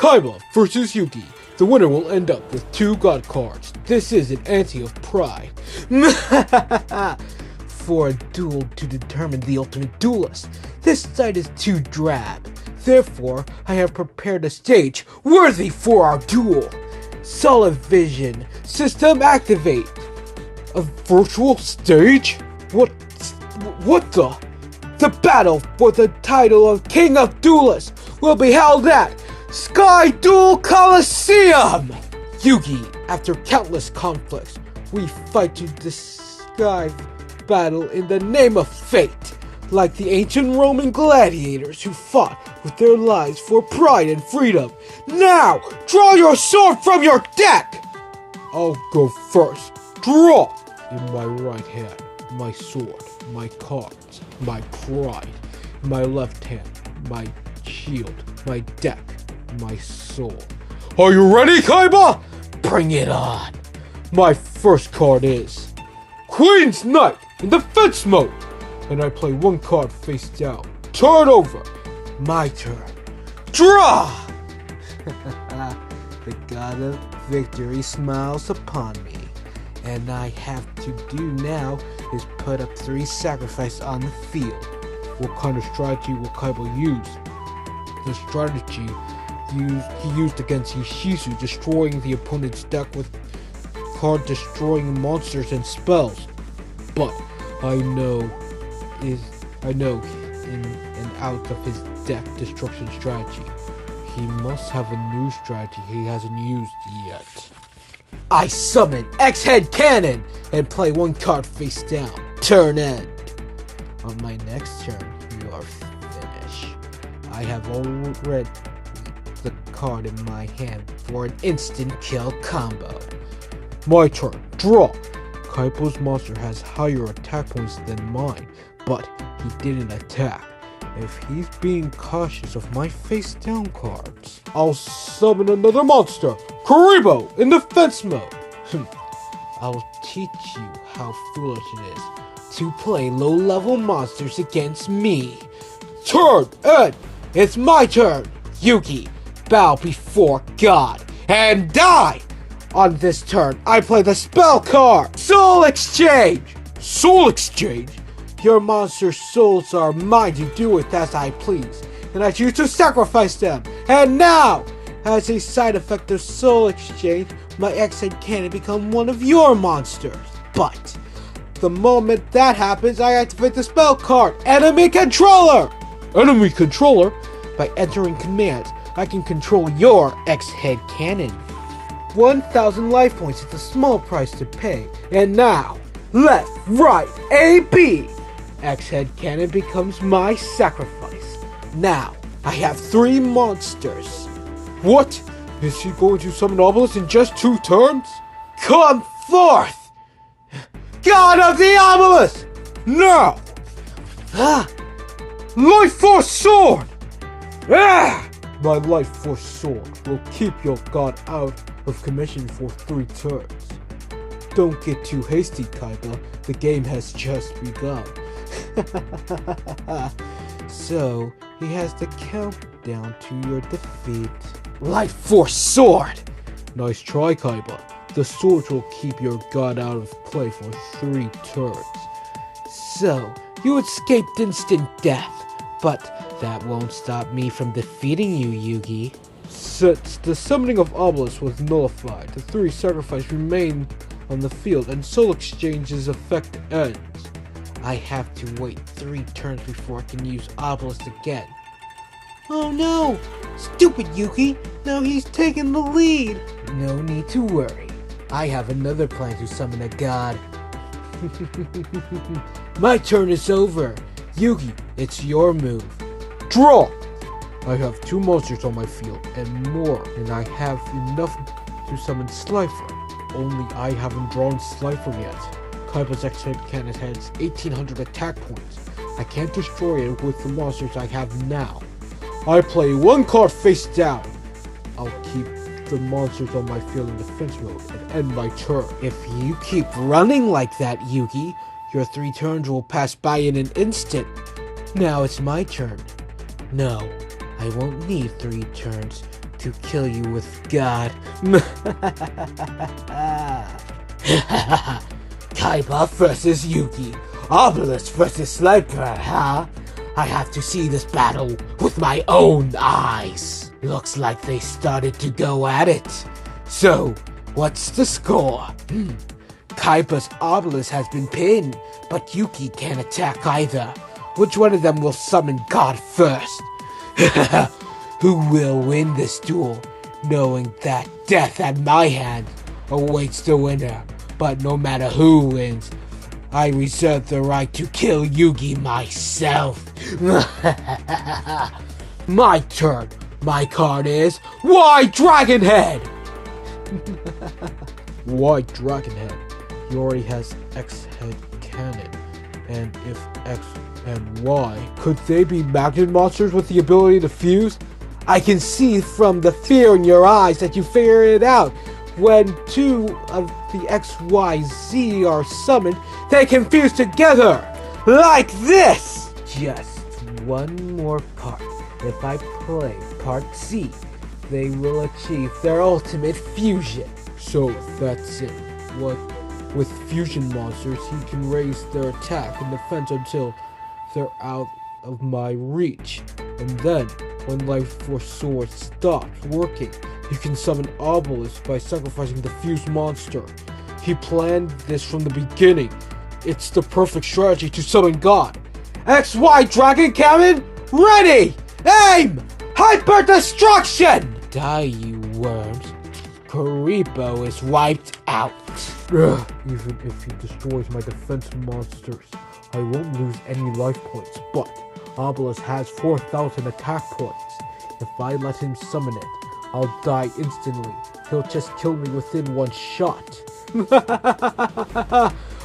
Kaiba versus Yugi. The winner will end up with 2 god cards. This is an ante of pride. For a duel to determine the ultimate duelist. This side is too drab. Therefore, I have prepared a stage worthy for our duel. Solid vision. System activate. A virtual stage? What the? The battle for the title of King of Duelists will be held at Sky Duel Coliseum! Yugi, after countless conflicts, we fight to disguise battle in the name of fate, like the ancient Roman gladiators who fought with their lives for pride and freedom. Now, draw your sword from your deck! I'll go first. Draw! In my right hand, my sword, my cards, my pride. In my left hand, my shield, my deck, my soul. Are you ready, Kaiba? Bring it on! My first card is Queen's Knight in defense mode, and I play 1 card face down. Turn over. My turn. Draw! The god of victory smiles upon me, and I have to do now is put up 3 sacrifices on the field. What kind of strategy will Kaiba use? The strategy he used against Ishizu, destroying the opponent's deck with card destroying monsters and spells. But I know in and out of his deck destruction strategy. He must have a new strategy he hasn't used yet. I summon X-Head Cannon and play 1 card face down. Turn end. On my next turn, you are finished. I have already the card in my hand for an instant kill combo. My turn. Draw. Kaiba's monster has higher attack points than mine, but he didn't attack. If he's being cautious of my face down cards, I'll summon another monster, Kaiba, in defense mode. I'll teach you how foolish it is to play low-level monsters against me. Turn end. It's my turn. Yugi, bow before God and die. On this turn, I play the spell card, Soul Exchange. Soul Exchange? Your monster's souls are mine to do with as I please, and I choose to sacrifice them. And now, as a side effect of Soul Exchange, my X-Head Cannon become one of your monsters. But the moment that happens, I activate the spell card, Enemy Controller. Enemy Controller? By entering commands, I can control your X-Head Cannon. 1,000 life points is a small price to pay. And now, left, right, A, B. X-Head Cannon becomes my sacrifice. Now, I have 3 monsters. What? Is he going to summon Obelisk in just 2 turns? Come forth! God of the Obelisk! No! Life Force Sword! My Life Force Sword will keep your god out of commission for 3 turns. Don't get too hasty, Kaiba. The game has just begun. So, he has the countdown to your defeat. Life Force Sword! Nice try, Kaiba. The sword will keep your god out of play for 3 turns. So, you escaped instant death, but that won't stop me from defeating you, Yugi. Since the summoning of Obelisk was nullified, the 3 sacrifices remain on the field and Soul Exchange's effect ends. I have to wait 3 turns before I can use Obelisk again. Oh no! Stupid Yugi! Now he's taking the lead! No need to worry. I have another plan to summon a god. My turn is over. Yugi, it's your move. Draw! I have 2 monsters on my field and more, and I have enough to summon Slifer. Only I haven't drawn Slifer yet. Kaiba's X-Head Cannon has 1800 attack points. I can't destroy it with the monsters I have now. I play 1 card face down. I'll keep the monsters on my field in defense mode and end my turn. If you keep running like that, Yugi, your 3 turns will pass by in an instant. Now it's my turn. No, I won't need 3 turns to kill you with God. Kaiba versus Yugi. Obelisk versus Sniper, huh? I have to see this battle with my own eyes. Looks like they started to go at it. So, what's the score? Kaiba's obelisk has been pinned, but Yugi can't attack either. Which one of them will summon God first? Who will win this duel, knowing that death at my hand awaits the winner? But no matter who wins, I reserve the right to kill Yugi myself. My turn. My card is White Dragon Head. White Dragon Head. He already has X head cannon. And if X and Y, could they be magnet monsters with the ability to fuse? I can see from the fear in your eyes that you figured it out. When two of the X, Y, Z are summoned, they can fuse together, like this! Just one more part. If I play part C, they will achieve their ultimate fusion. So that's it. With fusion monsters, he can raise their attack and defense until they're out of my reach. And then, when Life Force Sword stops working, he can summon Obelisk by sacrificing the fused monster. He planned this from the beginning. It's the perfect strategy to summon God. XY Dragon Cannon, ready! Aim! Hyper Destruction! Die, you worms. Karibo is wiped out. Even if he destroys my defense monsters, I won't lose any life points, but Obelisk has 4,000 attack points. If I let him summon it, I'll die instantly. He'll just kill me within one shot.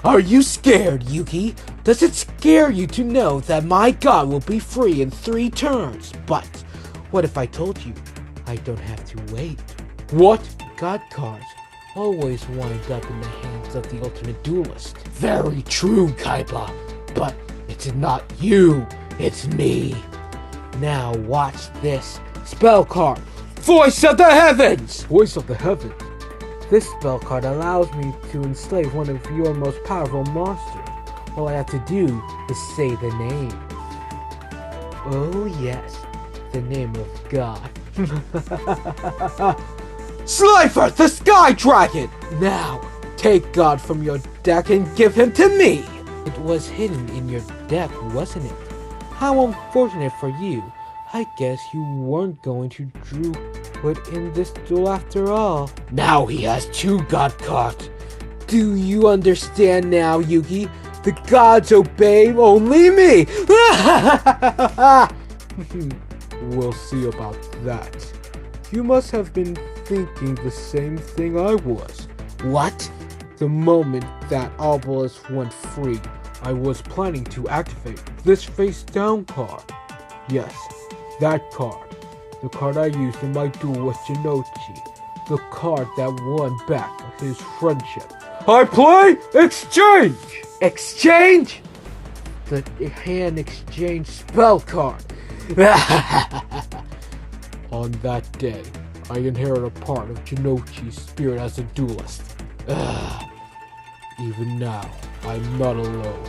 Are you scared, Yugi? Does it scare you to know that my god will be free in 3 turns? But what if I told you I don't have to wait? What? God cards always wind up in the hands of the ultimate duelist. Very true, Kaiba. But it's not you, it's me. Now watch this spell card. Voice of the Heavens! Voice of the Heavens. This spell card allows me to enslave one of your most powerful monsters. All I have to do is say the name. Oh yes, the name of God. Slifer, the Sky Dragon! Now, take God from your deck and give him to me! It was hidden in your deck, wasn't it? How unfortunate for you. I guess you weren't going to do it in this duel after all. Now he has 2 God cards. Do you understand now, Yugi? The gods obey only me! We'll see about that. You must have been thinking the same thing I was. What? The moment that Obelisk went free, I was planning to activate this face-down card. Yes, that card. The card I used in my duel with Jinochi. The card that won back his friendship. I play Exchange! Exchange? The hand exchange spell card. On that day, I inherit a part of Jinochi's spirit as a duelist. Even now, I'm not alone.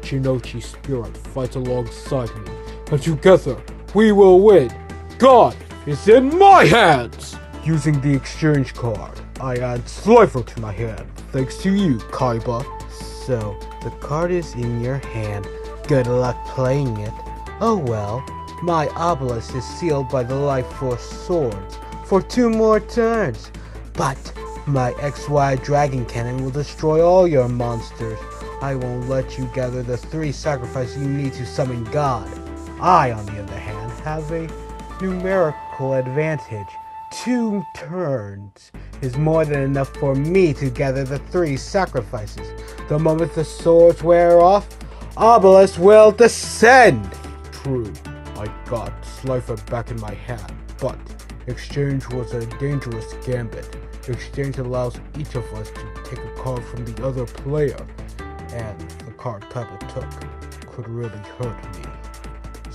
Jinochi's spirit fights alongside me, and together, we will win. God is in my hands! Using the exchange card, I add Slifer to my hand, thanks to you, Kaiba. So, the card is in your hand. Good luck playing it. Oh well, my obelisk is sealed by the Life Force swords for 2 more turns. But my XY Dragon Cannon will destroy all your monsters. I won't let you gather the 3 sacrifices you need to summon God. I, on the other hand, have a numerical advantage. 2 turns is more than enough for me to gather the 3 sacrifices. The moment the swords wear off, Obelisk will descend. True, I got Slifer back in my hand, but Exchange was a dangerous gambit. Exchange allows each of us to take a card from the other player, and the card Kaiba took could really hurt me.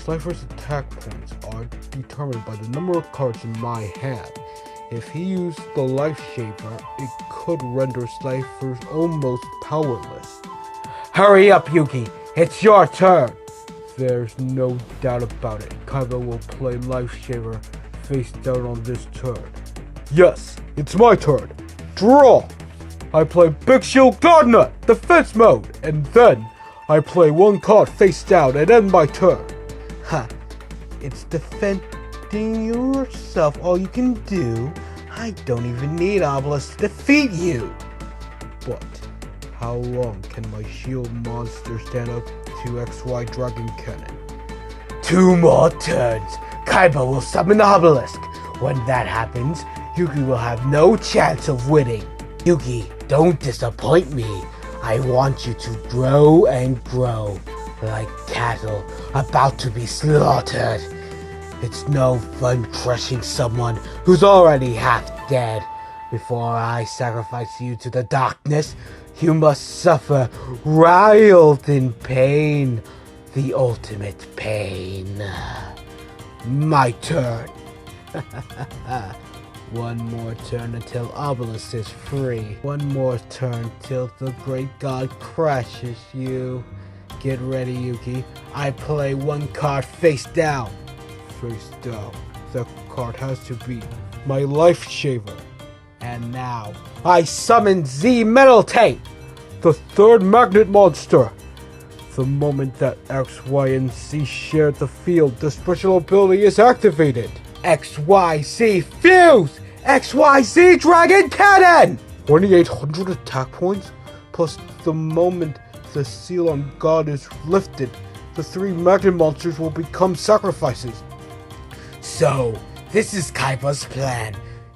Slifer's attack points are determined by the number of cards in my hand. If he used the Life Shaver, it could render Slifer almost powerless. Hurry up, Yuki! It's your turn! There's no doubt about it. Kaiba will play Life Shaver face down on this turn. Yes, it's my turn. Draw! I play Big Shield Gardener, defense mode, and then I play one card face down and end my turn. Ha! It's defending yourself all you can do. I don't even need Obelisk to defeat you. But how long can my shield monster stand up to XY Dragon Cannon? 2 more turns. Kaiba will summon Obelisk. When that happens, Yuki will have no chance of winning. Yuki, don't disappoint me. I want you to grow and grow, like cattle about to be slaughtered. It's no fun crushing someone who's already half dead. Before I sacrifice you to the darkness, you must suffer writhed in pain. The ultimate pain. My turn. One more turn until Obelisk is free. One more turn till the great god crashes you. Get ready, Yuki. I play one card face down. Face down. The card has to be my Life Shaver. And now, I summon Z Metal Tape, the third magnet monster. The moment that X, Y, and Z share the field, the special ability is activated. XYZ Fuse! XYZ Dragon Cannon! 2800 attack points, plus the moment the seal on God is lifted, the 3 magnet monsters will become sacrifices. So, this is Kaiba's plan.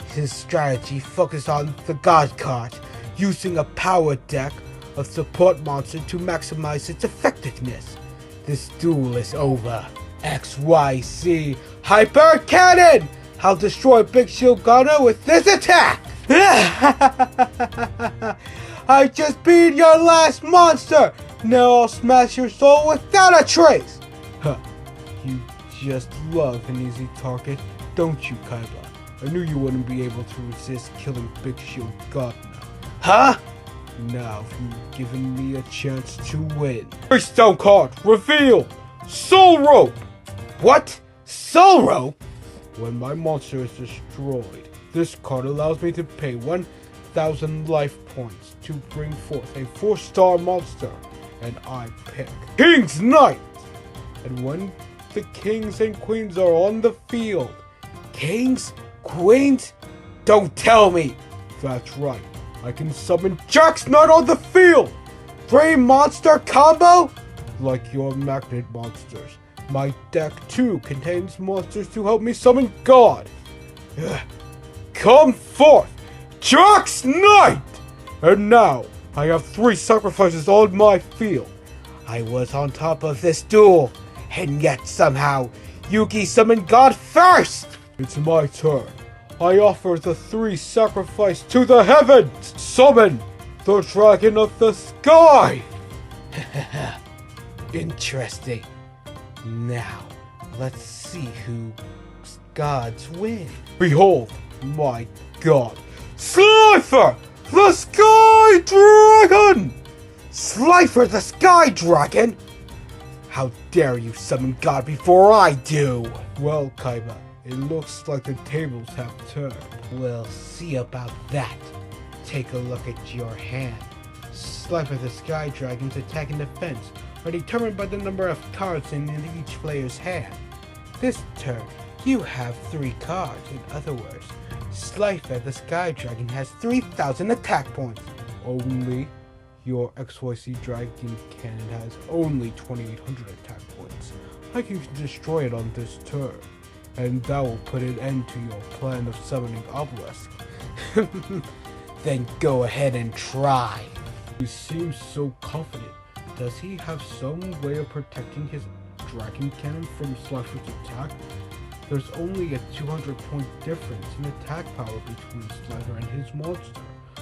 His strategy focused on the God card, using a power deck of support monster to maximize its effectiveness. This duel is over. XYZ Hyper Cannon! I'll destroy Big Shield Gunner with this attack! I just beat your last monster! Now I'll smash your soul without a trace! Huh. You just love an easy target, don't you, Kaiba? I knew you wouldn't be able to resist killing Big Shield Gardener. Huh? Now you've given me a chance to win. Face down card, reveal! Soul Rope! What? Soul Rope? When my monster is destroyed, this card allows me to pay 1,000 life points to bring forth a 4-star monster, and I pick King's Knight! And when the kings and queens are on the field, kings? Queens? Don't tell me! That's right, I can summon Jack's Knight on the field! 3 monster combo? Like your magnet monsters. My deck too contains monsters to help me summon God. Come forth, Jack's Knight! And now, I have 3 sacrifices on my field. I was on top of this duel, and yet somehow, Yuki summoned God first! It's my turn. I offer the 3 sacrifice to the heavens! Summon the Dragon of the Sky! Interesting. Now, let's see whose gods win. Behold, my god, Slifer, the Sky Dragon! Slifer, the Sky Dragon? How dare you summon God before I do? Well, Kaiba, it looks like the tables have turned. We'll see about that. Take a look at your hand. Slifer, the Sky Dragon's attack and defense are determined by the number of cards in each player's hand. This turn, you have 3 cards. In other words, Slifer the Sky Dragon has 3,000 attack points. Only your XYZ Dragon Cannon has only 2,800 attack points. I can destroy it on this turn, and that will put an end to your plan of summoning Obelisk. Then go ahead and try. He seems so confident. Does he have some way of protecting his Dragon Cannon from Slifer's attack? There's only a 200 point difference in attack power between Slifer and his monster.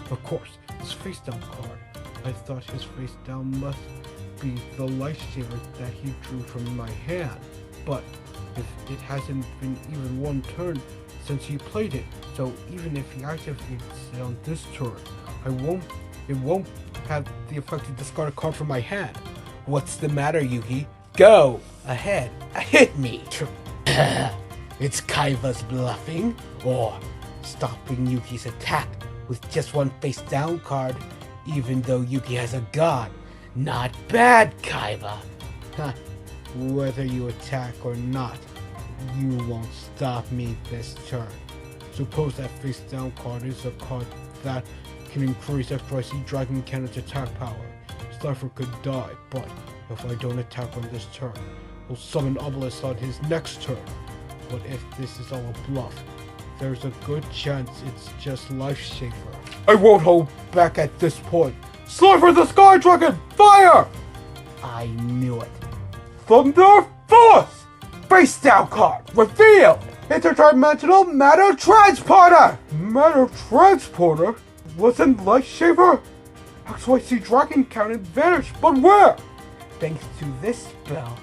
Of course, his face down card. I thought his face down must be the Life Saver that he drew from my hand. but if it hasn't been even one turn since you played it, so even if he activates it on this turn, it won't have the effect to discard a card from my hand. What's the matter, Yuki? Go ahead, hit me. It's Kaiba's bluffing, or stopping Yuki's attack with just one face-down card, even though Yuki has a god. Not bad, Kaiba. Whether you attack or not, you won't stop me this turn. Suppose that face-down card is a card that can increase XYZ Dragon Cannon's attack power. Slifer could die, but if I don't attack on this turn, he'll summon Obelisk on his next turn. But if this is all a bluff, there's a good chance it's just Life Saver. I won't hold back at this point. Slifer the Sky Dragon, fire! I knew it. Thunder Force! Face down card, revealed! Interdimensional Matter Transporter! Matter Transporter? Wasn't Life Saver? XYZ Dragon Cannon vanished, but where? Thanks to this spell,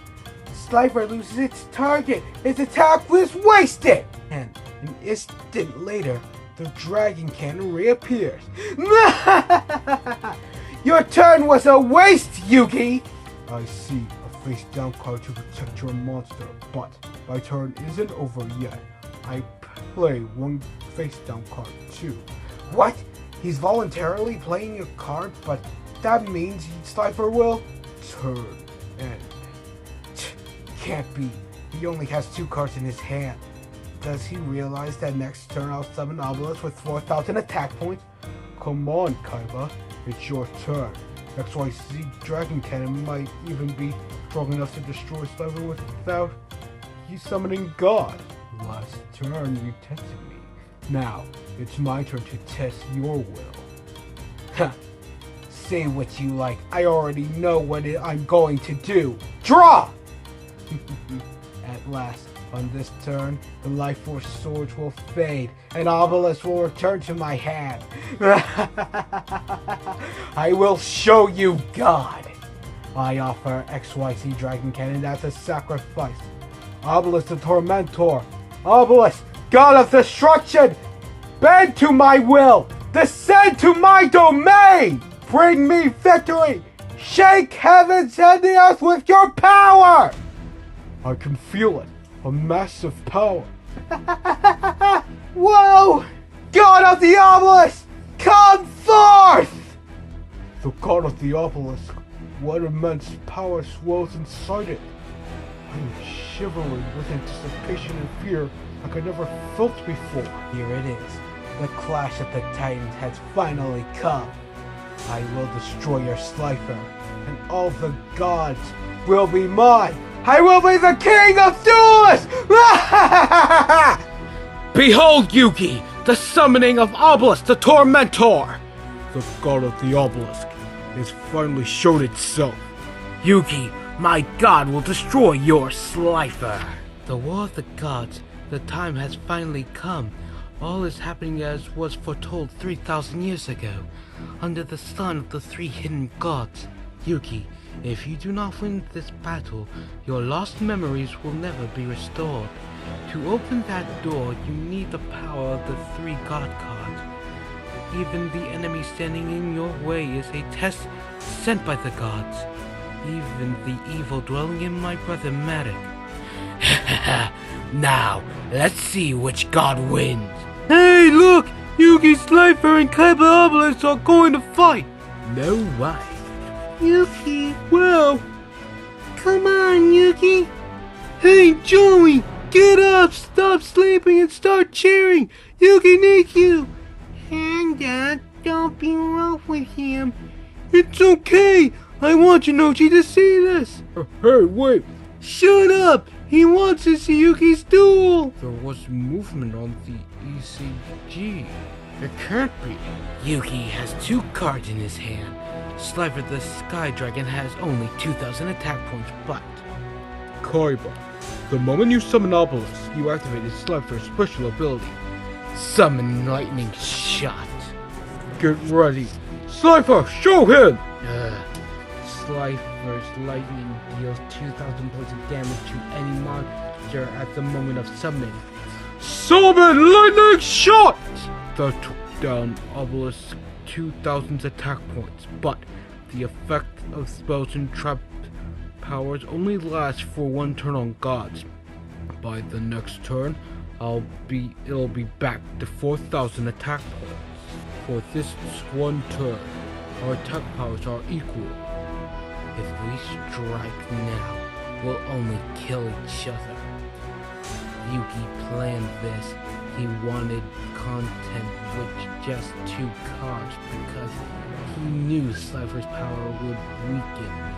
Slifer loses its target. Its attack was wasted! And an instant later, the Dragon Cannon reappears. Your turn was a waste, Yuki! I see. A face-down card to protect your monster, but my turn isn't over yet. I play one face-down card too. What? He's voluntarily playing a card, but that means Slifer will turn end. Can't be. He only has 2 cards in his hand. Does he realize that next turn I'll summon Obelisk with 4,000 attack points? Come on, Kaiba. It's your turn. XYZ Dragon Cannon might even be strong enough to destroy Slifer without you summoning God. Last turn you tested me. Now, it's my turn to test your will. Say what you like. I already know what I'm going to do. Draw! At last, on this turn, the Life Force Swords will fade, and Obelisk will return to my hand. I will show you God! I offer XYZ Dragon Cannon as a sacrifice. Obelisk the Tormentor! Obelisk, God of Destruction! Bend to my will! Descend to my domain! Bring me victory! Shake heavens and the earth with your power! I can feel it. A massive power. Whoa! God of the Obelisk! Come forth! The God of the Obelisk. What immense power swells inside it. I am shivering with anticipation and fear like I never felt before. Here it is. The clash of the Titans has finally come. I will destroy your Slifer, and all the gods will be mine. I will be the king of duelists! Behold, Yuki, the summoning of Obelisk the Tormentor! The god of the Obelisk has finally showed itself. Yuki, my god will destroy your Slifer. The war of the gods, the time has finally come. All is happening as was foretold 3,000 years ago, under the sun of the 3 hidden gods. Yuki, if you do not win this battle, your lost memories will never be restored. To open that door, you need the power of the 3 god cards. Even the enemy standing in your way is a test sent by the gods. Even the evil dwelling in my brother Matic. Now, let's see which god wins. Hey, look! Yuki, Slifer, and Kaiba Obelisk are going to fight! No way. Yuki, well, come on, Yuki. Hey, Joey, get up, stop sleeping, and start cheering. Yuki needs you. Dad, don't be rough with him. It's okay. I want Jinochi to see this. Hey, wait. Shut up. He wants to see Yuki's duel. There was movement on the ECG. It can't be. Yuki has 2 cards in his hand. Slifer the Sky Dragon has only 2,000 attack points, but... Kaiba, the moment you summon Obelisk, you activate Slifer's special ability. Summon Lightning Shot. Get ready. Slifer, show him! Slifer's lightning deals 2,000 points of damage to any monster at the moment of summoning. Summon lightning shot! That took down Obelisk's 2,000 attack points, but the effect of spells and trap powers only lasts for one turn on gods. By the next turn, it'll be back to 4,000 attack points. For this one turn, our attack powers are equal. If we strike now, we'll only kill each other. Yugi planned this. He wanted content with just 2 cards because he knew Slifer's power would weaken me.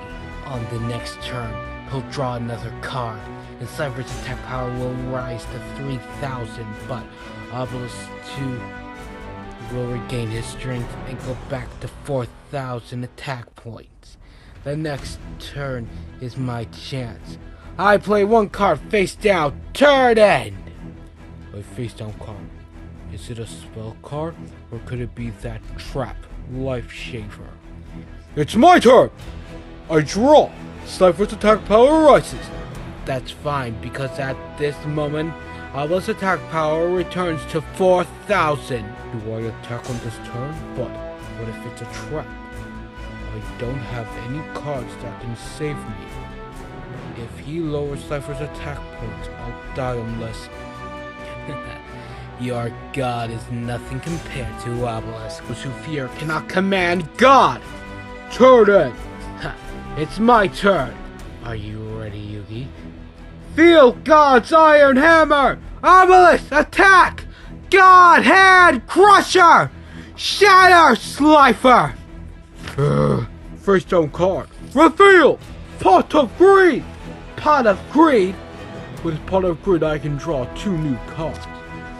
On the next turn, he'll draw another card, and Slifer's attack power will rise to 3,000, but Obelisk 2 will regain his strength and go back to 4,000 attack points. The next turn is my chance. I play 1 card face down, turn end! A face down card. Is it a spell card, or could it be that trap, Life Shaver? It's my turn! I draw! Slifer's attack power rises. That's fine, because at this moment, Obelisk's attack power returns to 4,000. Do I attack on this turn? But what if it's a trap? I don't have any cards that can save me. If he lowers Slifer's attack points, I'll die unless... Your god is nothing compared to Obelisk, which you fear cannot command God! Turn in! It's my turn! Are you ready, Yugi? Feel God's iron hammer! Obelisk, attack! God hand crusher! Shatter Slifer! First down card. Reveal! Pot of Greed! Pot of Greed? With Pot of Greed I can draw 2 new cards.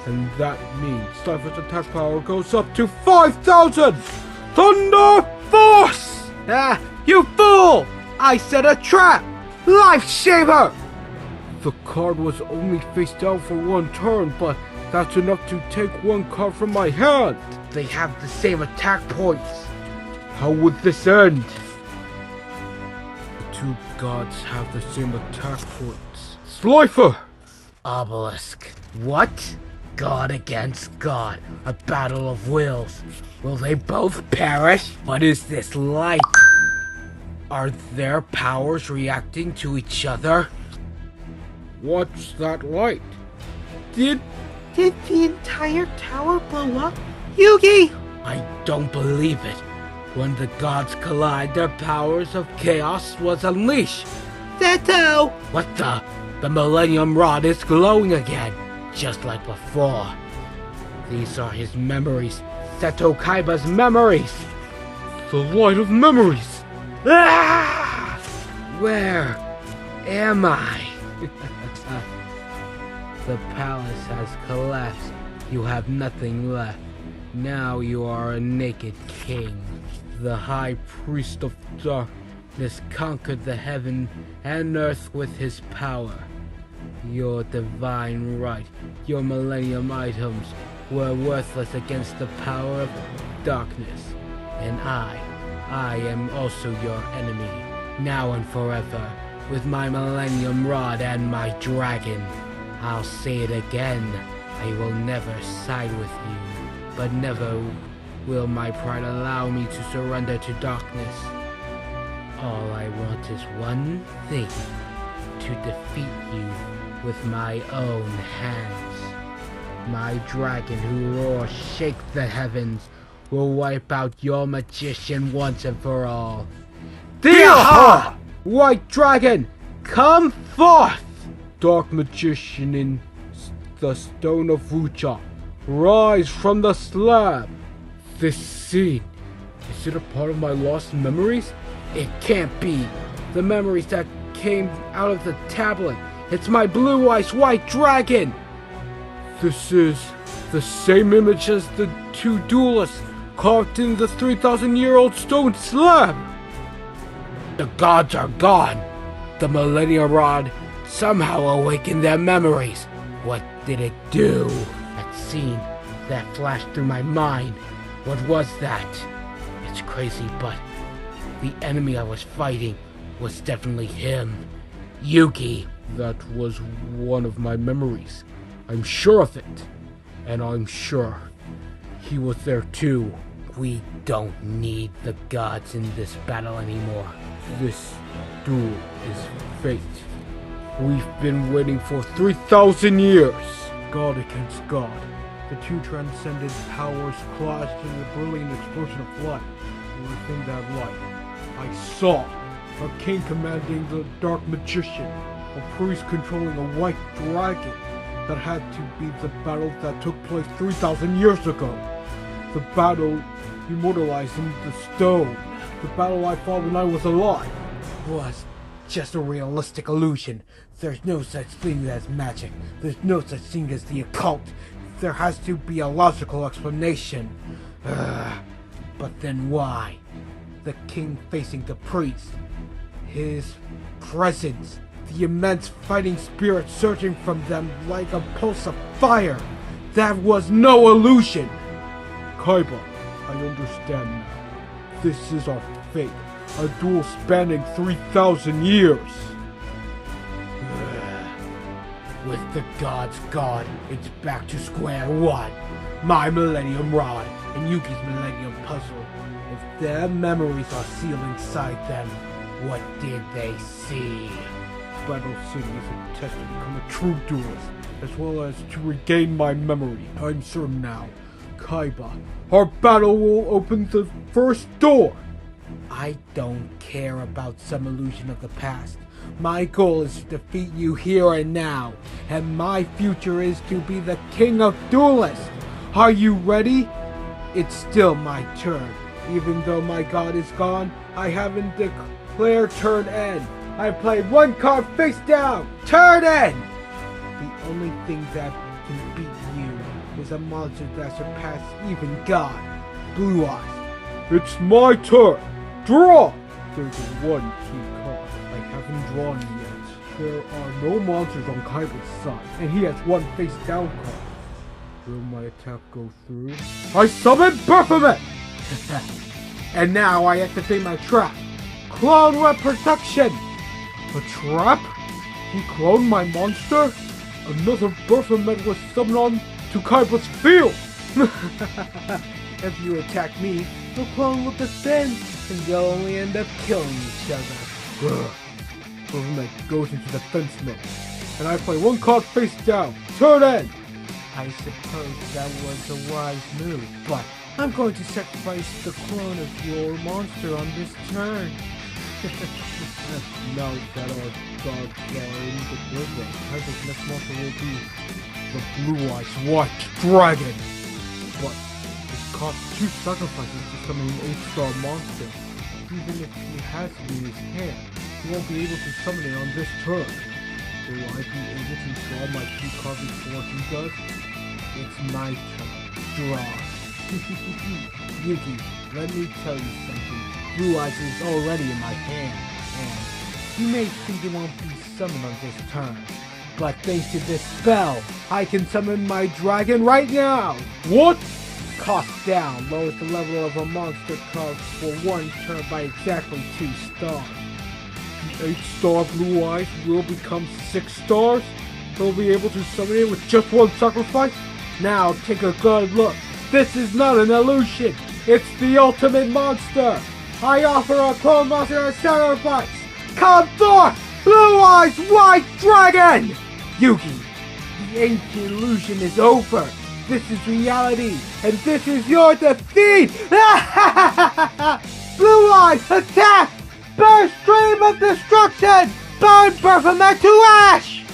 And that means Slifer's attack power goes up to 5,000! Thunder Force! Ah, you fool! I set a trap! Life Shaver! The card was only face down for 1 turn, but that's enough to take 1 card from my hand. They have the same attack points. How would this end? The 2 gods have the same attack points. Slifer! Obelisk. What? God against God. A battle of wills. Will they both perish? What is this light? Are their powers reacting to each other? What's that light? Did the entire tower blow up? Yugi! I don't believe it. When the gods collide, their powers of chaos was unleashed. Zeto! What the? The Millennium Rod is glowing again, just like before. These are his memories. Seto Kaiba's memories. The light of memories. Ah! Where am I? The palace has collapsed. You have nothing left. Now you are a naked king. The high priest of darkness conquered the heaven and earth with his power. Your divine right, your millennium items were worthless against the power of darkness. And I am also your enemy, now and forever, with my millennium rod and my dragon. I'll say it again, I will never side with you, but never will my pride allow me to surrender to darkness. All I want is one thing, to defeat you with my own hands. My dragon who roars, shake the heavens, will wipe out your magician once and for all. Deha! White dragon, come forth! Dark magician in the stone of Wucha, rise from the slab. This scene, is it a part of my lost memories? It can't be. The memories that came out of the tablet. It's my blue eyes white dragon. This is the same image as the 2 duelists carved in the 3,000-year-old stone slab. The gods are gone. The Millennium Rod somehow awakened their memories. What did it do? That scene that flashed through my mind. What was that? It's crazy, but The enemy I was fighting was definitely him. Yuki. That was one of my memories. I'm sure of it. And I'm sure he was there too. We don't need the gods in this battle anymore. This duel is fate. We've been waiting for 3,000 years. God against God. The two transcendent powers clashed in the brilliant explosion of light. And within that light, I saw a king commanding the dark magician, a priest controlling a white dragon. That had to be the battle that took place 3,000 years ago. The battle immortalized in the stone. The battle I fought when I was alive was just a realistic illusion. There's no such thing as magic. There's no such thing as the occult. There has to be a logical explanation. But then why? The king facing the priest. His presence. The immense fighting spirit surging from them like a pulse of fire. That was no illusion. Kaiba, I understand now. This is our fate. A duel spanning 3,000 years. With the gods gone, it's back to square one. My Millennium Rod and Yuki's Millennium Puzzle. If their memories are sealed inside them, what did they see? Battle City is a test to become a true duelist, as well as to regain my memory. I'm certain now, Kaiba, our battle will open the first door. I don't care about some illusion of the past. My goal is to defeat you here and now, and my future is to be the king of duelists. Are you ready? It's still my turn. Even though my god is gone, I haven't declared turn end. I played one card face down. Turn in! The only thing that can beat you is a monster that surpasses even God. Blue Eyes. It's my turn. Draw! There's one key card I haven't drawn yet. There are no monsters on Kaiba's side, and he has one face down card. Will my attack go through? I summon Baphomet! And now I activate my trap. Clone Web Protection! A trap? He cloned my monster? Another Baphomet was summoned on to Kaiba's field! If you attack me, the clone will descend, and they'll only end up killing each other. Baphomet goes into defense mode, and I play one card face down. Turn in! I suppose that was a wise move, but I'm going to sacrifice the clone of your monster on this turn. Now that our gods are in the river, Kaiba's next monster will be the Blue-Eyes White Dragon. But it costs 2 sacrifices to summon an 8-star monster. Even if he has it in his hand, he won't be able to summon it on this turn. Will I be able to draw my 2 cards before he does? It's my turn. Draw. Yuki, let me tell you something. Blue Eyes is already in my hand, and you may think it won't be summoned on this turn. But thanks to this spell, I can summon my dragon right now! What? Cost down lowers the level of a monster card for 1 turn by exactly 2 stars. The 8-star Blue Eyes will become 6 stars? He'll be able to summon it with just 1 sacrifice? Now take a good look. This is not an illusion. It's the ultimate monster. I offer a clone monster as sacrifice. Come forth, Blue Eyes White Dragon! Yuki, the ancient illusion is over. This is reality, and this is your defeat! Blue Eyes, attack! Burn stream of destruction! Burn Baphomet to ash!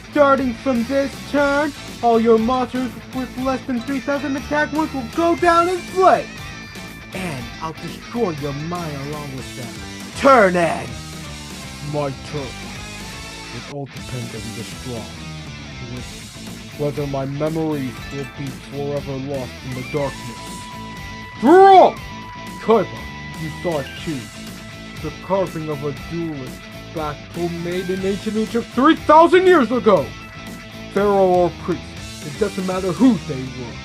Starting from this turn, all your monsters with less than 3,000 attack points will go down in flames. And I'll destroy your mind along with them. Turn in! My turn. It all depends on the strong. Whether my memories will be forever lost in the darkness. Draw! Kaiba, you saw it too. The carving of a duelist battle made in ancient Egypt 3,000 years ago. Pharaoh or priest, it doesn't matter who they were.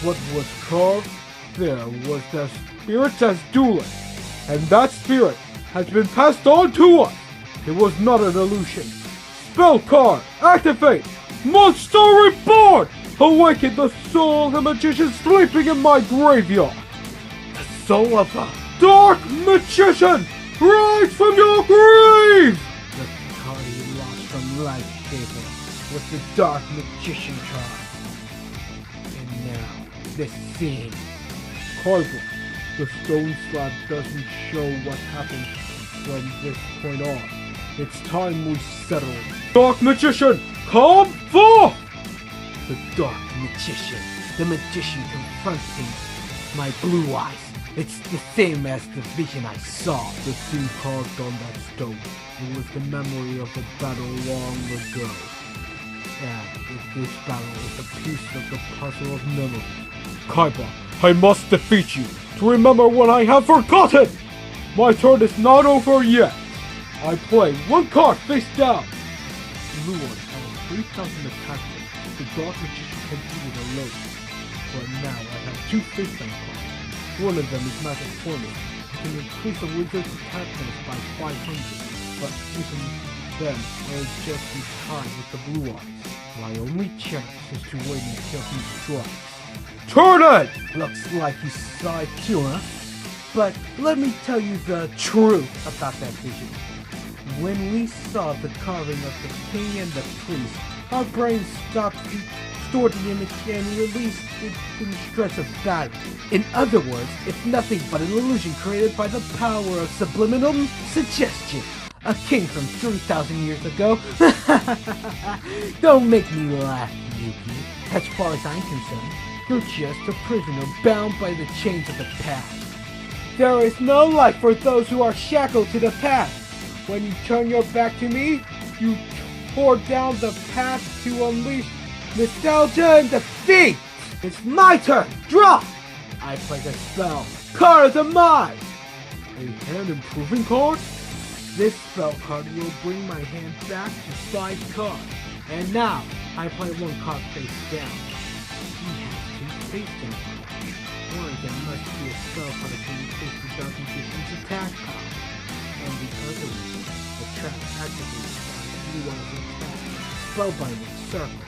What was carved there was the spirit as duelist, and that spirit has been passed on to us. It was not an illusion. Spell card, activate! Monster reborn! Awaken the soul of the magician sleeping in my graveyard! The soul of a dark magician! Rise from your grave! The card he lost from Life Table was the dark magician card. And now, this scene. Kaiba, the stone slab doesn't show what happens from this point on. It's time we settle it. Dark magician, come forth! The dark magician. The magician confronting my blue eyes. It's the same as the vision I saw. The scene carved on that stone. It was the memory of a battle long ago. And this battle is a piece of the puzzle of memory. Kaiba, I must defeat you to remember what I have forgotten! My turn is not over yet. I play one card face down. Blue one has 3,000 attack. The dark magician can do it alone. But now I have two face down cards. One of them is magic formula. It can increase a wizard's attack bonus by 500. But even then, I'll just be tied with the blue eyes. My only chance is to wait until he strikes. Turn it! Looks like you saw it too, huh? But let me tell you the truth about that vision. When we saw the carving of the king and the priest, our brains stopped, stored the image, and released it in the stress of battle. In other words, it's nothing but an illusion created by the power of subliminal suggestion. A king from 3,000 years ago. Don't make me laugh, Yuki. As far as I'm concerned, you're just a prisoner bound by the chains of the past. There is no life for those who are shackled to the past. When you turn your back to me, you tore down the past to unleash nostalgia and defeat. It's my turn. Draw. I play the spell. Card of the mind. A hand improving card? This spell card will bring my hand back to 5 cards. And now, I play one card face down. He has 2 face down cards. One of them must be a spell card that can replace the dark magician's attack card. And the other one, the trap activated by blue eyes attack. Spellbinding circle.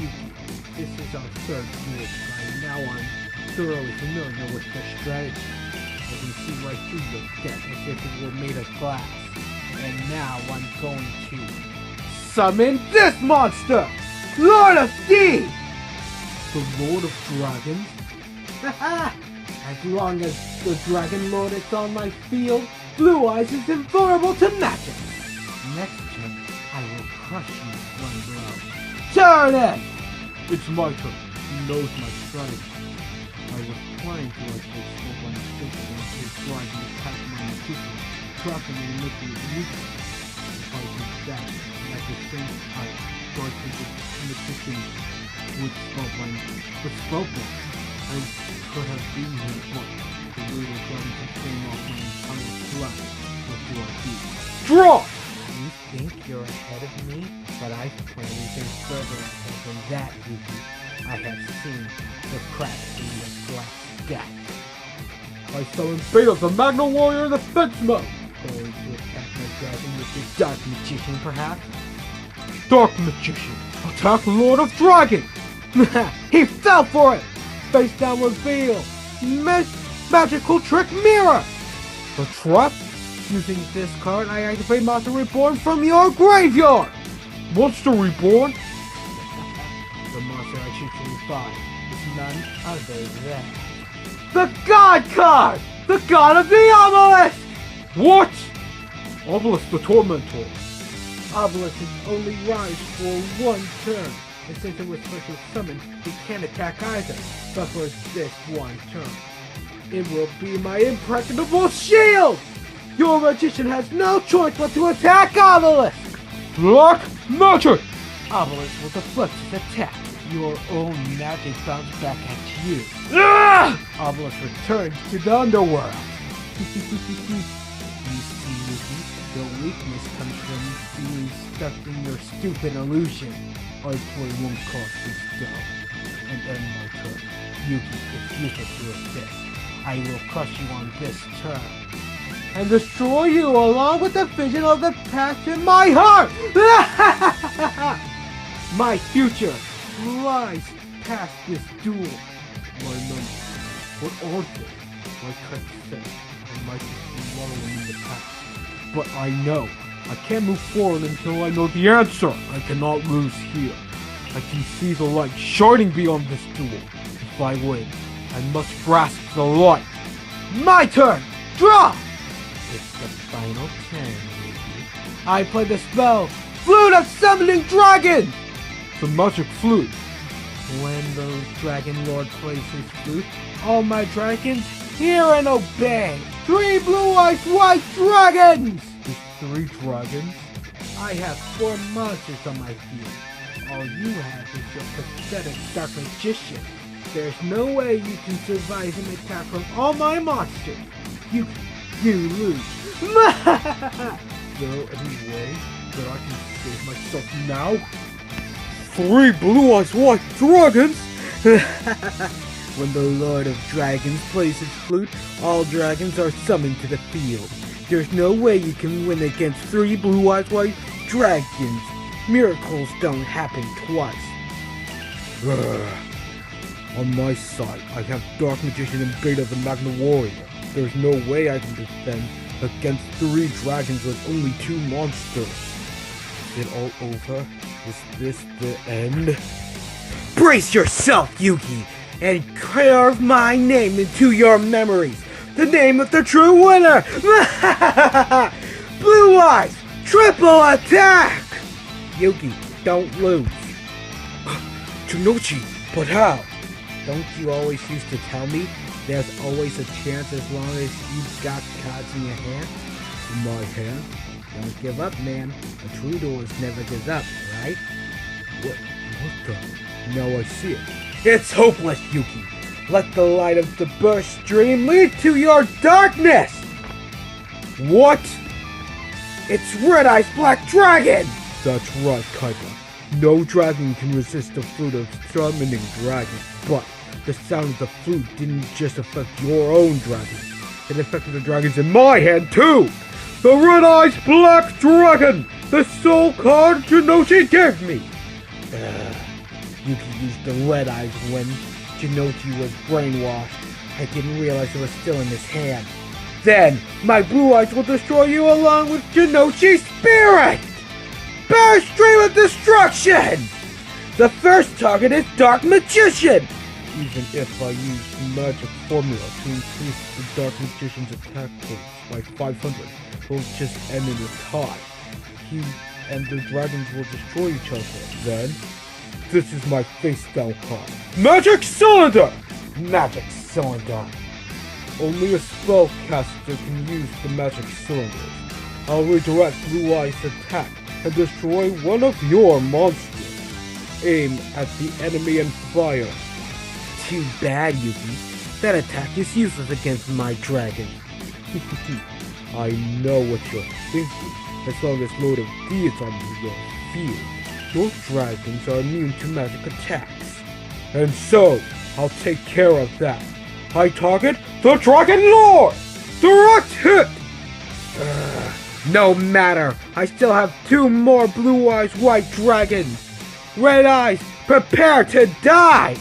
Yuki, this is our 3rd duel. By now I'm thoroughly familiar with the strategy. I can see right through the deck as if it were made of glass. And now I'm going to summon this monster! Lord of Thieves! The Lord of Dragons? Haha! As long as the Dragon Lord is on my field, Blue Eyes is invulnerable to magic! Next turn, I will crush you with one blow. Turn it! It's my turn. He knows my strategy. I was planning to let this slip on his finger once his dragon attacked my magician, dropping and making it weaker. If I did that, and at the same time, dark magician would spellbind. I could have beaten him once. The little dragon can flame off my entire flesh. What do I do? Draw! You think you're ahead of me? But I plan even further ahead than that, Yuki. I have seen the cracks in the glass deck. I summon Beta, the Magna Warrior in defense mode! Going to attack my dragon with the Dark Magician, perhaps? Dark Magician! Attack Lord of Dragon! He fell for it! Face down reveal! Magical Trick Mirror! The trap? Using this card, I activate Monster Reborn from your graveyard! Monster Reborn? The monster I choose to revive is none other than the God card! The God of the Obelisk! What? Obelisk the Tormentor. Obelisk can only rise for 1 turn, and since it was special summoned, it can't attack either, but for this 1 turn. It will be my impregnable shield! Your magician has no choice but to attack Obelisk! Black Magic! Obelisk will deflect his attack. Your own magic bounce back at you. Obelisk returns to the underworld. You see, Yuki, your weakness comes from being stuck in your stupid illusion. I play one card face down. and end my turn. Yuki, if you can do this, I will crush you on this turn and destroy you along with the vision of the past in my heart! My future lies past this duel. My memory, what are they? Like I said, I might just be wallowing in the past. But I know, I can't move forward until I know the answer. I cannot lose here. I can see the light shining beyond this duel. If I win, I must grasp the light. My turn! Draw! It's the final turn, Yuki. I play the spell, Flute of Summoning Dragons! The magic flute. When the Dragon Lord plays his flute, all my dragons hear and obey. 3 blue-eyed white dragons! There's 3 dragons? I have 4 monsters on my field. All you have is your pathetic dark magician. There's no way you can survive an attack from all my monsters. You lose. Is there any way that I can save myself now? 3 blue-eyed white dragons? When the Lord of Dragons plays his flute, all dragons are summoned to the field. There's no way you can win against 3 blue-eyed white dragons. Miracles don't happen twice. On my side, I have Dark Magician and Beta the Magna Warrior. There's no way I can defend against 3 dragons with only 2 monsters. Is it all over? Is this the end? Brace yourself, Yuki, and carve my name into your memories. The name of the true winner! Blue Eyes! Triple attack! Yuki, don't lose. Tsunochi, but how? Don't you always used to tell me there's always a chance as long as you've got cards in your hand? In my hand? Don't give up, man. A true duelist never gives up, right? What the? Now I see it. It's hopeless, Yuki. Let the light of the burst stream lead to your darkness! What? It's Red Eye's Black Dragon! That's right, Kaiba. No dragon can resist the flute of summoning dragons, but the sound of the flute didn't just affect your own dragon. It affected the dragons in my hand, too! The Red Eye's Black Dragon! The soul card Tsunochi gave me! Yuki used the Red Eyes when Tsunochi was brainwashed. I didn't realize it was still in his hand. Then, my blue eyes will destroy you along with Tsunochi's spirit! Bear Stream of Destruction! The first target is Dark Magician! Even if I use magic formula to increase the Dark Magician's attack points by 500, we'll just end in a tie. He and the dragons will destroy each other. Then, this is my face down card. Magic Cylinder! Magic Cylinder. Only a spellcaster can use the Magic Cylinders. I'll redirect Blue Eye's attack and destroy one of your monsters. Aim at the enemy and fire. Too bad, Yuki. That attack is useless against my dragon. I know what you're thinking. As long as Lord of D is on your field, your dragons are immune to magic attacks. And so, I'll take care of that. I target the Dragon Lord! Direct hit! No matter. I still have 2 more Blue Eyes White Dragons. Red Eyes, prepare to die!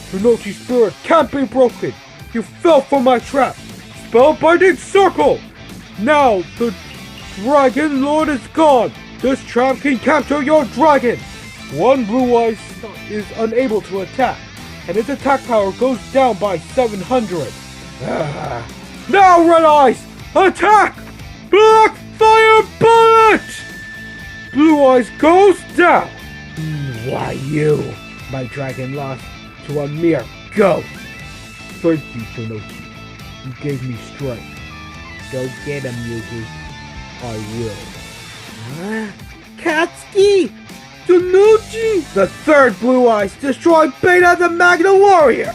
Tsunochi's spirit can't be broken. You fell for my trap. Spellbinding Circle! Now the Dragon Lord is gone. This trap can capture your dragon. One Blue Eyes is unable to attack, and its attack power goes down by 700. Now, Red Eyes, attack! Black Fire Bullet! Blue Eyes goes down. Why you? My dragon lost to a mere ghost. Thank you, Tsunochi. You gave me strength. Go get him, Yuki. I will. Katsuki! Tsunochi! The 3rd Blue Eyes destroyed Beta the Magna Warrior!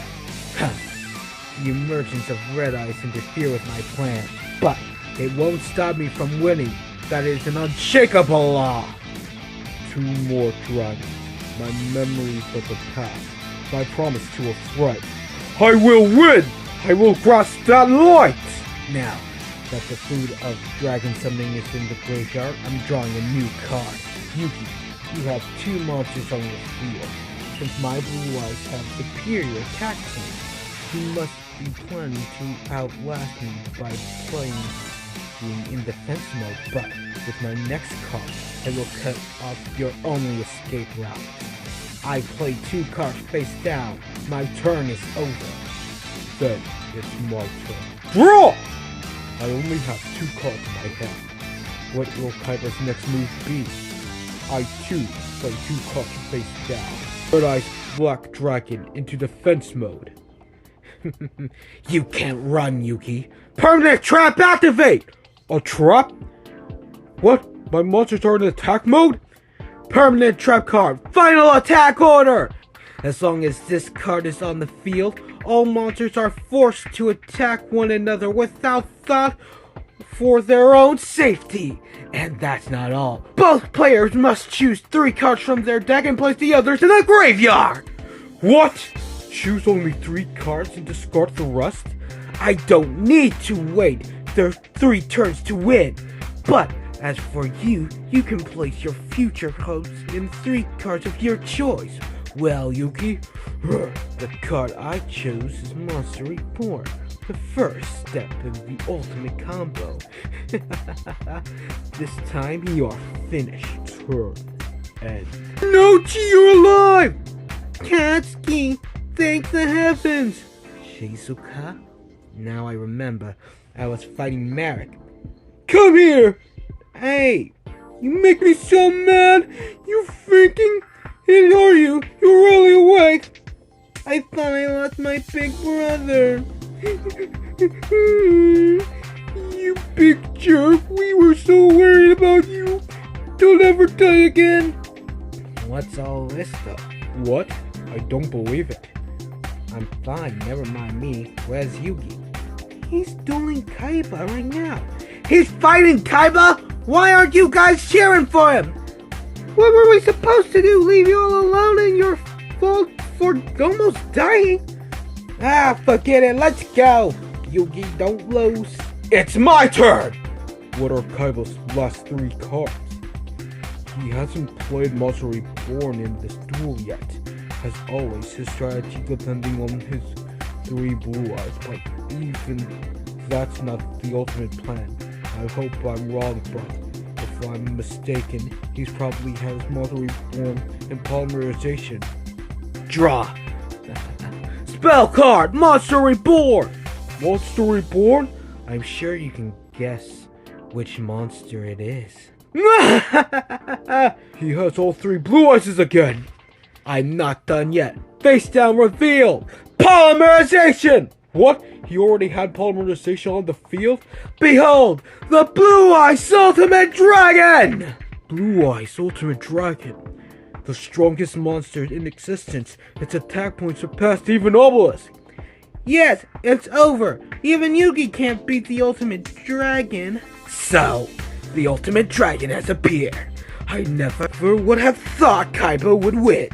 The emergence of Red Eyes interfere with my plan, but it won't stop me from winning. That is an unshakable law. 2 more dragons. My memories of the past. I promise to a friend. I will win! I will cross that light! Now that the food of dragon summoning is in the graveyard, I'm drawing a new card. Yuki, you have 2 monsters on your field. Since my blue eyes have superior attack points, you must be planning to outlast me by playing in defense mode, but with my next card, I will cut off your only escape route. I play 2 cards face down. My turn is over. Then it's my turn. Draw! I only have 2 cards in my hand. What will Kaiba's next move be? I too play 2 cards face down. Red Eyes Black Dragon into defense mode. You can't run, Yuki. Permanent trap activate! A trap? What? My monsters are in attack mode? Permanent trap card. Final attack order! As long as this card is on the field, all monsters are forced to attack one another without thought for their own safety. And that's not all. Both players must choose 3 cards from their deck and place the others in the graveyard! What? Choose only 3 cards and discard the rest? I don't need to wait. There's 3 turns to win. But as for you, you can place your future hopes in 3 cards of your choice. Well, Yuki, the card I chose is Monster Reborn, the first step in the ultimate combo. This time you're finished. Turn end. Nochi, you're alive! Katsuki, thank the heavens! Shizuka? Now I remember, I was fighting Marek. Come here! Hey, you make me so mad! You freaking... Who are you? You're really awake! I thought I lost my big brother! You big jerk! We were so worried about you! Don't ever die again! What's all this though? What? I don't believe it. I'm fine, never mind me. Where's Yugi? He's dueling Kaiba right now. He's fighting Kaiba? Why aren't you guys cheering for him? What were we supposed to do? Leave you all alone in your fault for almost dying? Ah, forget it. Let's go. Yugi, don't lose. It's my turn! What are Kaiba's last 3 cards? He hasn't played Monster Reborn in this duel yet. As always, his strategy depending on his 3 blue eyes, but even that's not the ultimate plan. I hope I'm wrong, but if I'm mistaken, he's probably has Monster Reborn and Polymerization. Draw! Spell card! Monster Reborn! Monster Reborn? I'm sure you can guess which monster it is. He has all 3 blue eyes again! I'm not done yet. Face down reveal! Polymerization! What? He already had polymerization on the field? Behold! The Blue Eyes Ultimate Dragon! Blue Eyes Ultimate Dragon. The strongest monster in existence. Its attack points surpassed even Obelisk. Yes, it's over. Even Yugi can't beat the Ultimate Dragon. So, the Ultimate Dragon has appeared. I never would have thought Kaiba would win.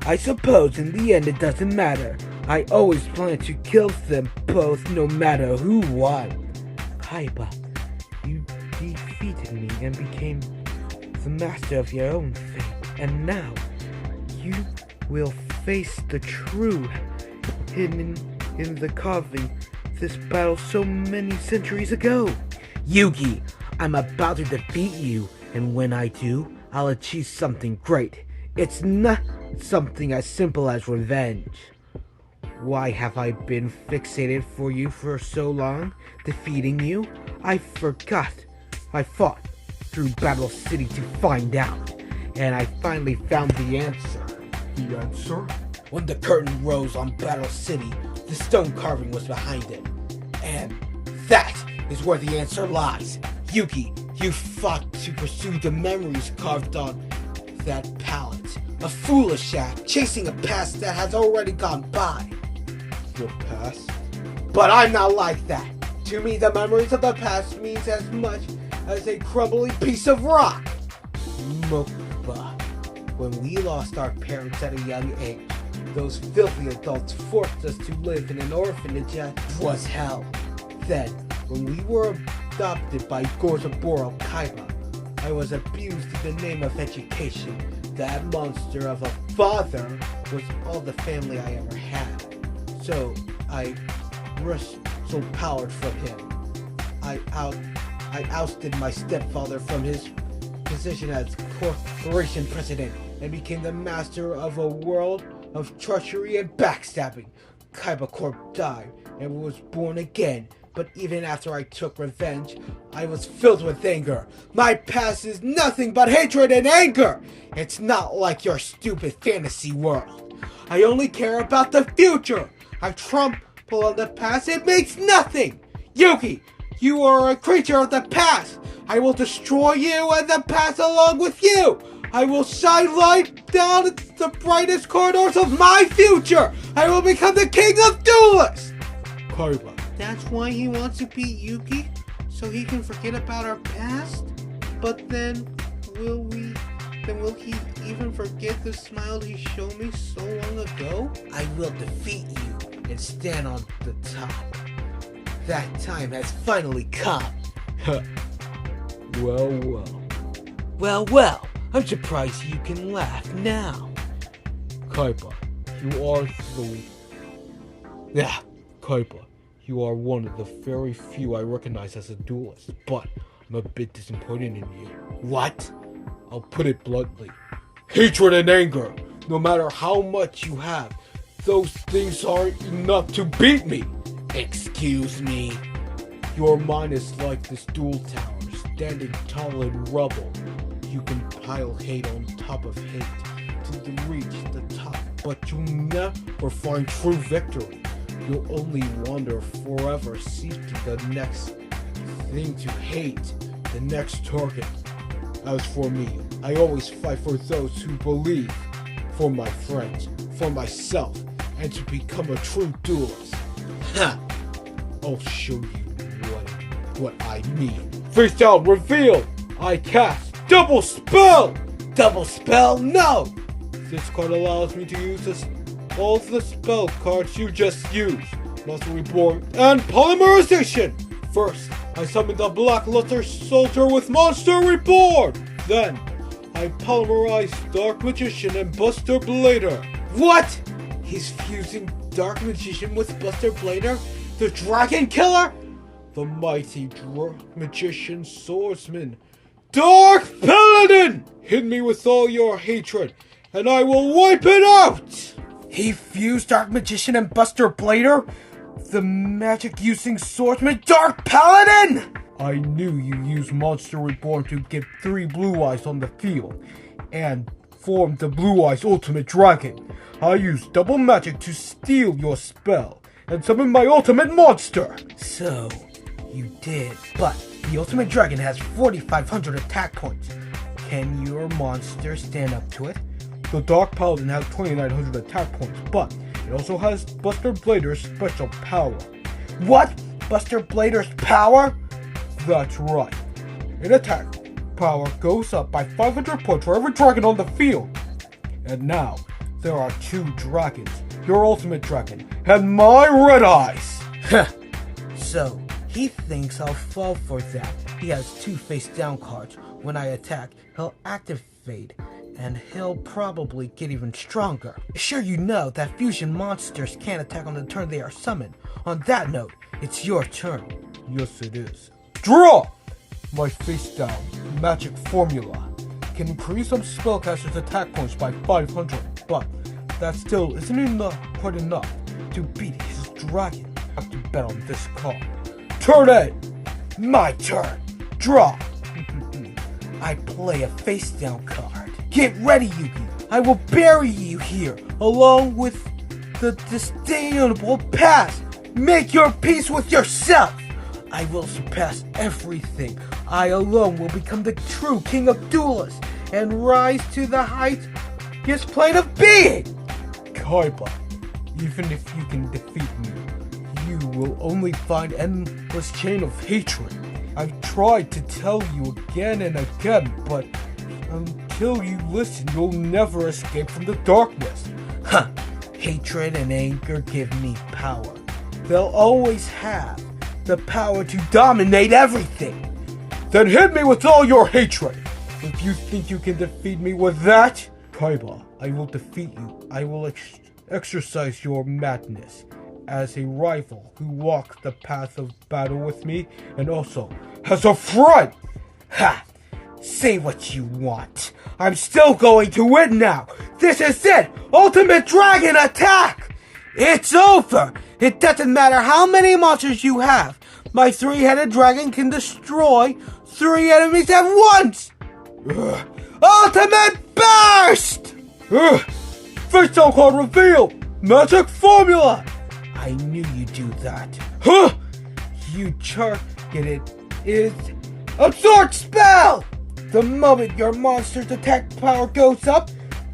I suppose in the end it doesn't matter. I always planned to kill them both no matter who won. Kaiba, you defeated me and became the master of your own fate. And now, you will face the truth hidden in the carving this battle so many centuries ago. Yugi, I'm about to defeat you, and when I do, I'll achieve something great. It's not something as simple as revenge. Why have I been fixated for you for so long, defeating you? I forgot. I fought through Battle City to find out, and I finally found the answer. The answer? When the curtain rose on Battle City, the stone carving was behind it. And that is where the answer lies. Yuki, you fought to pursue the memories carved on that palette. A foolish act, chasing a past that has already gone by. The past? But I'm not like that. To me, the memories of the past means as much as a crumbly piece of rock. Mokba. When we lost our parents at a young age, Those filthy adults forced us to live in an orphanage that was hell. Then, when we were adopted by Gorzaburo Kaiba, I was abused in the name of education. That monster of a father was all the family I ever had. So I wrestle-powered from him. I ousted my stepfather from his position as corporation president and became the master of a world of treachery and backstabbing. Kaiba Corp died and was born again. But even after I took revenge, I was filled with anger. My past is nothing but hatred and anger. It's not like your stupid fantasy world. I only care about the future. I trample on the past. It means nothing. Yuki, you are a creature of the past. I will destroy you and the past along with you. I will shine light down the brightest corridors of my future. I will become the king of duelists. Kaiba. That's why he wants to beat Yuki? So he can forget about our past? But then, will he even forget the smile he showed me so long ago? I will defeat you and stand on the top. That time has finally come. Well, I'm surprised you can laugh now. Kaiba, Kaiba. You are one of the very few I recognize as a duelist, but I'm a bit disappointed in you. What? I'll put it bluntly. Hatred and anger, no matter how much you have, those things aren't enough to beat me. Excuse me? Your mind is like this duel tower, standing tall in rubble. You can pile hate on top of hate to reach the top, but you'll never find true victory. You'll only wander forever, seeking the next thing to hate, the next target. As for me, I always fight for those who believe, for my friends, for myself, and to become a true duelist. Ha! I'll show you what I mean. Face down, reveal! I cast double spell! Double spell? No! This card allows me to use all the spell cards you just used. Monster Reborn and Polymerization! First, I summon the Blackluster Soldier with Monster Reborn! Then, I polymerize Dark Magician and Buster Blader. What? He's fusing Dark Magician with Buster Blader? The Dragon Killer? The mighty Magician Swordsman, Dark Paladin! Hit me with all your hatred, and I will wipe it out! He fused Dark Magician and Buster Blader? The magic-using swordsman Dark Paladin! I knew you used Monster Reborn to get 3 Blue Eyes on the field, and formed the Blue Eyes Ultimate Dragon. I used double magic to steal your spell, and summon my ultimate monster! So, you did, but the Ultimate Dragon has 4,500 attack points. Can your monster stand up to it? The Dark Paladin has 2,900 attack points, but it also has Buster Blader's special power. What? Buster Blader's power? That's right. In attack, power goes up by 500 points for every dragon on the field. And now, there are 2 dragons. Your Ultimate Dragon, and my Red Eyes! So, he thinks I'll fall for that. He has 2 face-down cards. When I attack, he'll activate, and he'll probably get even stronger. Sure, you know that fusion monsters can't attack on the turn they are summoned. On that note, it's your turn. Yes, it is. Draw! My face-down magic formula can increase some spellcasters' attack points by 500, but that still isn't quite enough to beat his dragon. I have to bet on this card. Turn 8! My turn! Draw! I play a face-down card. Get ready, Yuki! I will bury you here, along with the disdainable past! Make your peace with yourself! I will surpass everything. I alone will become the true king of duelists, and rise to the highest plane of being! Kaiba, even if you can defeat me, you will only find endless chain of hatred. I've tried to tell you again and again, but until you listen, you'll never escape from the darkness. Hatred and anger give me power. They'll always have the power to dominate everything. Then hit me with all your hatred. If you think you can defeat me with that, Kaiba, I will defeat you. I will exercise your madness as a rival who walks the path of battle with me and also as a friend. Ha! Say what you want. I'm still going to win now. This is it. Ultimate Dragon Attack. It's over. It doesn't matter how many monsters you have. My three-headed dragon can destroy 3 enemies at once. Ultimate Burst. Face-down card reveal. Magic formula. I knew you'd do that. You targeted is Absorb Spell. The moment your monster's attack power goes up,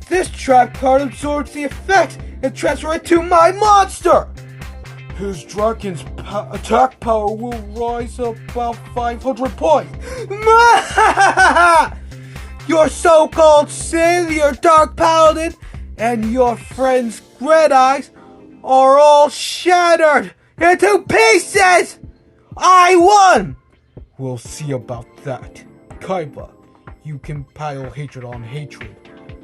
this trap card absorbs the effect and transfers it to my monster. His dragon's attack power will rise about 500 points. Your so-called savior, Dark Paladin, and your friend's Red Eyes are all shattered into pieces. I won. We'll see about that. Kaiba, you can pile hatred on hatred,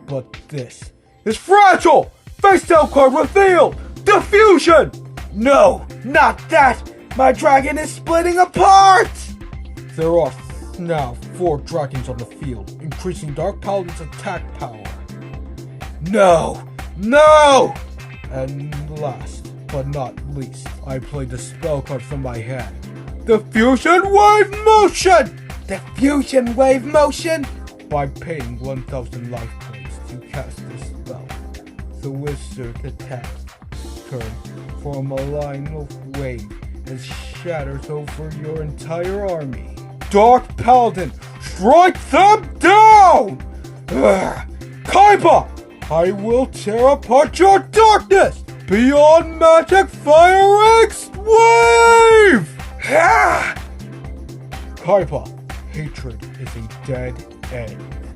but this is fragile! Face-down card reveal! Diffusion! No, not that! My dragon is splitting apart! There are now 4 dragons on the field, increasing Dark Paladin's attack power. No! And last but not least, I played the spell card from my hand. Diffusion Wave Motion! Diffusion Wave Motion? By paying 1,000 life points to cast the spell, the wizard attacks turn from a line of wave and shatters over your entire army. Dark Paladin, strike them down! Kaiba, I will tear apart your darkness! Beyond Magic Fire X Wave! Kaiba, hatred is a dead end.